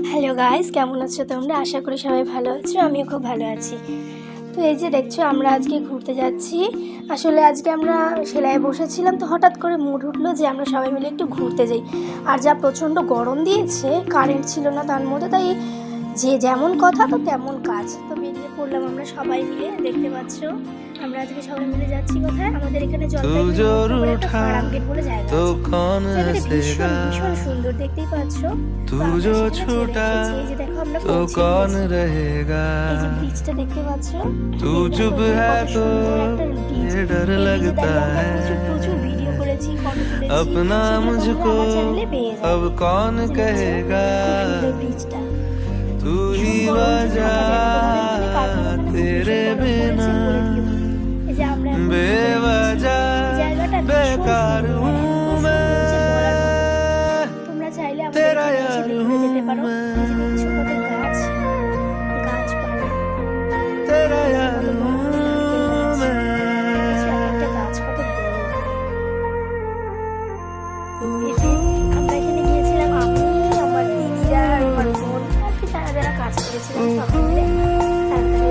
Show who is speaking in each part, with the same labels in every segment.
Speaker 1: Hello guys, কেমন আছো তোমরা? আশা করি সবাই ভালো আছো। আমিও খুব ভালো আছি। তো এই যে দেখছো, আমরা আজকে ঘুরতে যাচ্ছি। আসলে আজকে আমরা সেলাইয়ে বসেছিলাম, তো হঠাৎ করে মুড উঠলো যে আমরা সবাই মিলে একটু ঘুরতে যাই। আর যা প্রচণ্ড গরম দিয়েছে, কারেন্ট ছিল না তার মধ্যে, তাই যে যেমন কথা তো তেমন কাজ। তো বেরিয়ে পড়লাম আমরা সবাই মিলে। দেখতে পাচ্ছ আমরা আজকে সবাই মিলে যাচ্ছি কোথায়? আমাদের এখানে জলপাইগুড়ি একটা ফার্ম গেট বলে জায়গা আছে। জায়গাটা ভীষণ ভীষণ সুন্দর, দেখতেই পাচ্ছ।
Speaker 2: तू जो छूटा तो कौन रहेगा,
Speaker 1: এই যে ব্রিজটা দেখতে পাচ্ছ,
Speaker 2: तू चुप है तो ये डर लगता है,
Speaker 1: প্রচুর ভিডিও করেছি, ফটো তুলেছি।
Speaker 2: अपना मुझको अब कौन कहेगा,
Speaker 1: ব্রিজটা
Speaker 2: तू ही वजह तेरे बिना बेवजह बेकार हूँ मैं,
Speaker 1: তোমরা চাইলে
Speaker 2: तेरा
Speaker 1: আমাদের
Speaker 2: यार
Speaker 1: যেতে
Speaker 2: हूँ
Speaker 1: পারো। দেখছো কত গাছ, গাছপালা,
Speaker 2: तेरा यार हूँ मैं।
Speaker 1: একটা গাছ কত বড়। এই যে আমরা এখানে গিয়েছিলাম, আমি, আমার দিদিরা, আমার বোন, আর কি যারা যারা কাজ করেছিলাম সবাই মিলে। তারপরে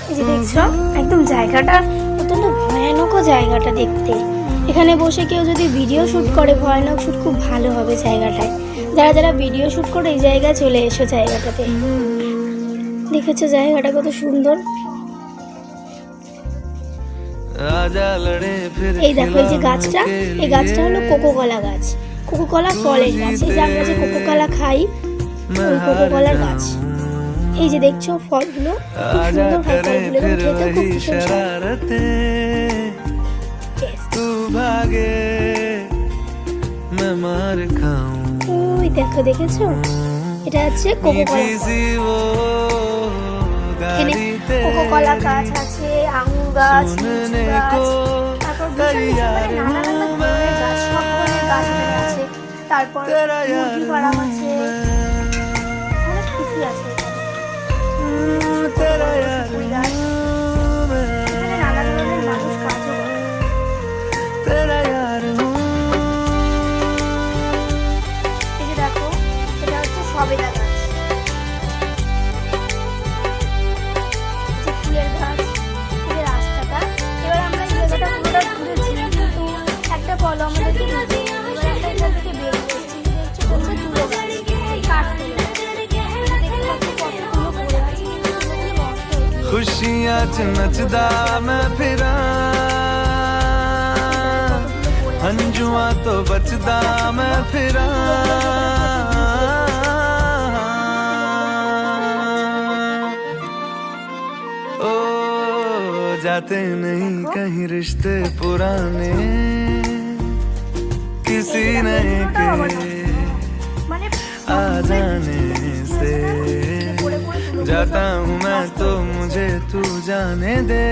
Speaker 1: এই যে দেখছো, একদম জায়গাটা অত্যন্ত ভয়ানক জায়গাটা দেখতে। এখানে বসে কেউ যদি ভিডিও শ্যুট করে, ভয়ানক শ্যুট, খুব ভালো হবে জায়গাটায়। যারা যারা ভিডিও শ্যুট করে এই জায়গায় চলে এসো জায়গাটাতে। দেখেছো জায়গাটা কত সুন্দর। এই দেখো, এই যে গাছটা, এই গাছটা হলো কোকোকলা গাছ, কোকোকলা ফলের গাছ। এই যে আমরা যে কোকোকলা খাই, ওই কোকোকলার গাছ। এই যে দেখছো ফলগুলো, খুব সুন্দর হয় ফলগুলো, এবং খেতে খুব সুস্বাদু।
Speaker 2: तू भागे मैं मार खाऊं,
Speaker 1: ওই দেখো, দেখেছো? এটা হচ্ছে কোকোকলা। এখানে কোকোকলা গাছ আছে, আঙুর গাছ, লিচু গাছ, তারপর নানা ধরনের গাছ, সব ধরনের গাছ এখানে আছে। তারপর মুরগি ফার্ম আছে, অনেক কিছু আছে এখানে। গাছ, এখানে নানা ধরনের মানুষ কাজও করে। এই যে দেখো, এটা হচ্ছে সবেদা গাছ, ফুলের গাছ। এই যে রাস্তাটা, এবার আমরা এই জায়গাটা পুরোটা ঘুরেছি, কিন্তু একটা বলো আমাদেরকে রুটে। এবার আমরা এখান থেকে বেরিয়ে এসেছি। দেখছো হচ্ছে তুলো গাছ, কাঠ তুলো গাছ। দেখতে পাচ্ছি কতগুলো পড়ে আছে, কিন্তু তুলোগুলো নষ্ট হয়ে গিয়েছে।
Speaker 2: खुशियाँ च नचदा मैं फिरा, हंजुआ तो बचदा मैं फिरा, ओ जाते नहीं कहीं रिश्ते पुराने, किसी नए के आ जाने से जाता हूँ मैं, तो मुझे तू जाने दे,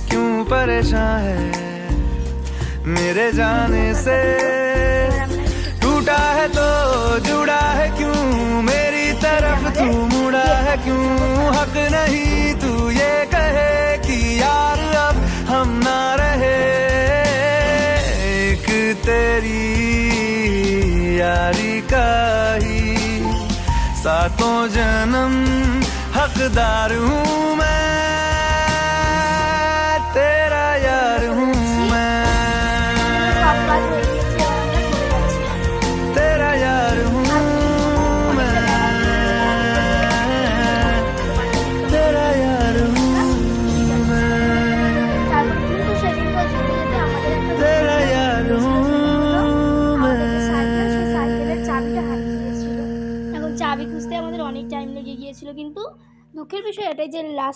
Speaker 2: क्यों परेशान है मेरे जाने से, टूटा है तो जुड़ा है क्यों, मेरी तरफ तू मुड़ा है क्यों, हक नहीं तू ये कहे कि यार अब हम ना रहे, एक तेरी यारी का ही सातों जन्म हकदार हूँ मैं, तेरा यार हूँ मैं, तेरा यार हूँ मैं, तेरा यार हूँ मैं, तेरा यार हूँ मैं।
Speaker 1: এখন চাবি খুঁজতে আমাদের অনেক টাইম লেগে গিয়েছিল, কিন্তু দুঃখের বিষয় এটাই যে লাস্ট